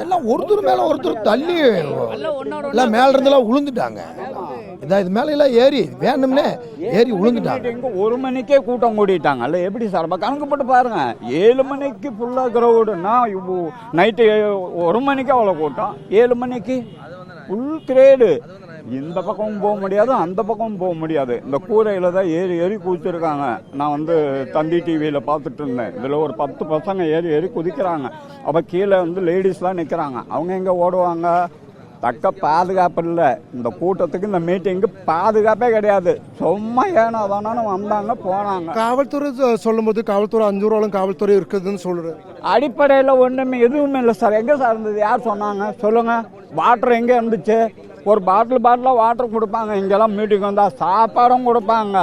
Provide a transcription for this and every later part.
எல்லாம் ஒருத்தர் மேலே ஒருத்தர் தள்ளி எல்லாம் மேலே இருந்தெல்லாம் விழுந்துட்டாங்க. இதான் இது மேலே எல்லாம் ஏறி வேணும்னே ஏறி விழுந்துட்டாங்க. ஒரு மணிக்கே கூட்டம் கூட்டிட்டாங்க. அல்ல எப்படி சார் கணக்கு போட்டு பாருங்க. 7 மணிக்கு ஃபுல்லாக கிரௌடுன்னா நைட்டு 1 மணிக்கு அவ்வளோ கூட்டம், 7 மணிக்கு ஃபுல் கிரேடு. இந்த பக்கமும் போக முடியாது, அந்த பக்கமும் போக முடியாது. இந்த கூரையில் தான் ஏறி ஏறி குதிச்சிருக்காங்க. நான் வந்து தந்தி டிவியில் பார்த்துட்டு இருந்தேன். இதில் ஒரு 10 பசங்க ஏறி ஏறி குதிக்கிறாங்க. அப்போ கீழே வந்து லேடிஸ்லாம் நிற்கிறாங்க. அவங்க எங்கே ஓடுவாங்க? தக்க பாதுகாப்பு இல்லை. இந்த கூட்டத்துக்கு இந்த மீட்டிங்கு பாதுகாப்பே கிடையாது. சும்மா ஏனோ தானு வந்தாங்க போனாங்க. காவல்துறை சொல்லும்போது காவல்துறை 5 ரூபாலும் காவல்துறை இருக்குதுன்னு சொல்கிறேன். அடிப்படையில் ஒன்றுமே எதுவுமே இல்லை சார். எங்கே சார் இருந்தது? யார் சொன்னாங்க சொல்லுங்கள்? வாட்டர் எங்கே இருந்துச்சு? ஒரு பாட்டிலாக வாட்டர் கொடுப்பாங்க. இங்கெல்லாம் மீட்டிங் வந்தால் சாப்பாடும் கொடுப்பாங்க.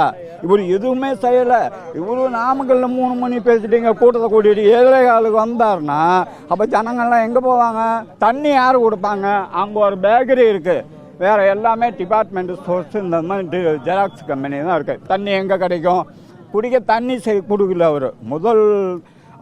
இவர் எதுவுமே செய்யலை. இவரு நாமக்கல்ல 3 மணி பேசிட்டீங்க, கூட்டத்தை கூட்டிகிட்டு 7:15 வந்தாருன்னா அப்போ ஜனங்கள்லாம் எங்கே போவாங்க? தண்ணி யார் கொடுப்பாங்க? அங்கே ஒரு பேக்கரி இருக்குது, வேறு எல்லாமே டிபார்ட்மெண்ட் ஸ்டோர்ஸ் இந்த மாதிரி ஜெராக்ஸ் கம்பெனி தான் இருக்குது. தண்ணி எங்கே கிடைக்கும்? குடிக்க தண்ணி கொடுக்கல.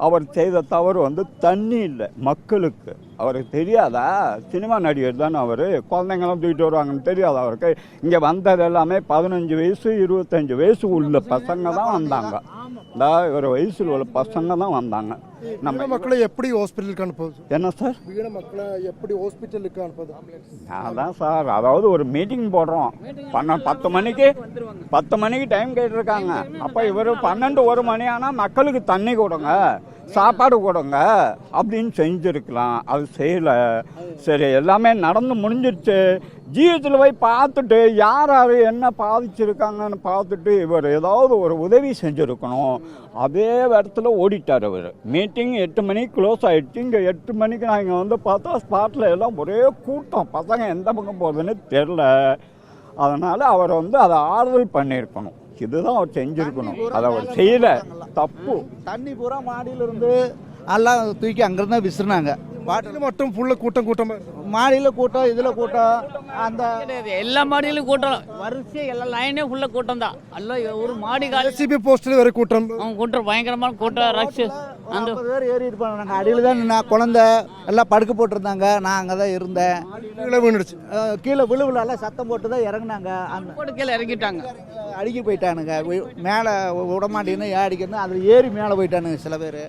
அவர் செய்த தவறு வந்து தண்ணி இல்லை மக்களுக்கு. அவருக்கு தெரியாதா? சினிமா நடிகர் தானே அவர். குழந்தைங்களாம் தூக்கிட்டு வருவாங்கன்னு தெரியாதா அவருக்கு? இங்கே வந்தது எல்லாமே 15 வயசு 25 வயசு உள்ள பசங்க தான் வந்தாங்க. ஒரு வயசில் உள்ள பசங்க தான் வந்தாங்க. நம்ம மக்களை எப்படி ஹாஸ்பிட்டலுக்கு அனுப்புவது? என்ன சார் வீண மக்களை எப்படி ஹாஸ்பிட்டலுக்கு அனுப்புவது? அதான் சார், அதாவது ஒரு மீட்டிங் போடுறோம். 10 மணிக்கு டைம் கேட்டிருக்காங்க. அப்போ இவர் 12 1 மணி ஆனால் மக்களுக்கு தண்ணி கொடுங்க, சாப்பாடு கொடுங்க அப்படின்னு செஞ்சுருக்கலாம். அது செய்யலை. சரி, எல்லாமே நடந்து முடிஞ்சிருச்சு. ஜிஹெச்சில் போய் பார்த்துட்டு யார் யார் என்ன பாதிச்சிருக்காங்கன்னு பார்த்துட்டு இவர் ஏதாவது ஒரு உதவி செஞ்சுருக்கணும். அதே இடத்துல ஓடிட்டார் அவர். மீட்டிங் 8 மணிக்கு க்ளோஸ் ஆகிடுச்சு. இங்கே 8 மணிக்கு நான் இங்கே வந்து பார்த்தா ஸ்பாட்டில் எல்லாம் ஒரே கூட்டம். பசங்க எந்த பக்கம் போகுதுன்னு தெரில. அதனால் அவர் வந்து அதை ஆறுதல் பண்ணியிருக்கணும். இதுதான் அவர் செஞ்சுருக்கணும். அதை அவர் செய்யலை. தப்பு. தண்ணி பூரா மாடியிலிருந்து எல்லாம் தூக்கி அங்கேருந்து விசிறினாங்க. பாட்டில் மட்டும் ஃபுல்லாக கூட்டம் மாடியில் கூட்டம், இதில் கூட்டம், அந்த எல்லா மாடியிலும் கூட்டம். வரிசை எல்லா லைனே ஃபுல்லாக கூட்டம் தான். எல்லாம் ஒரு மாடி சிபி போஸ்டில் வேறு கூட்டம். கூட்டம் பயங்கரமான கூட்டம். ரக்ஷு அந்த பேர் ஏறி இருப்பாங்க. நாங்கள் அடியில் தான் நான் குழந்தை எல்லாம் படுக்க போட்டிருந்தாங்க. நான் அங்கே தான் இருந்தேன். விழுந்துடுச்சு. கீழே எல்லாம் சத்தம் போட்டு தான் இறங்கினாங்க. அந்த கீழே இறங்கிட்டாங்க. அடிக்க போயிட்டானுங்க. மேலே விடமாட்டேன்னு அடிக்கணும். அதில் ஏறி மேலே போயிட்டானுங்க சில பேர்.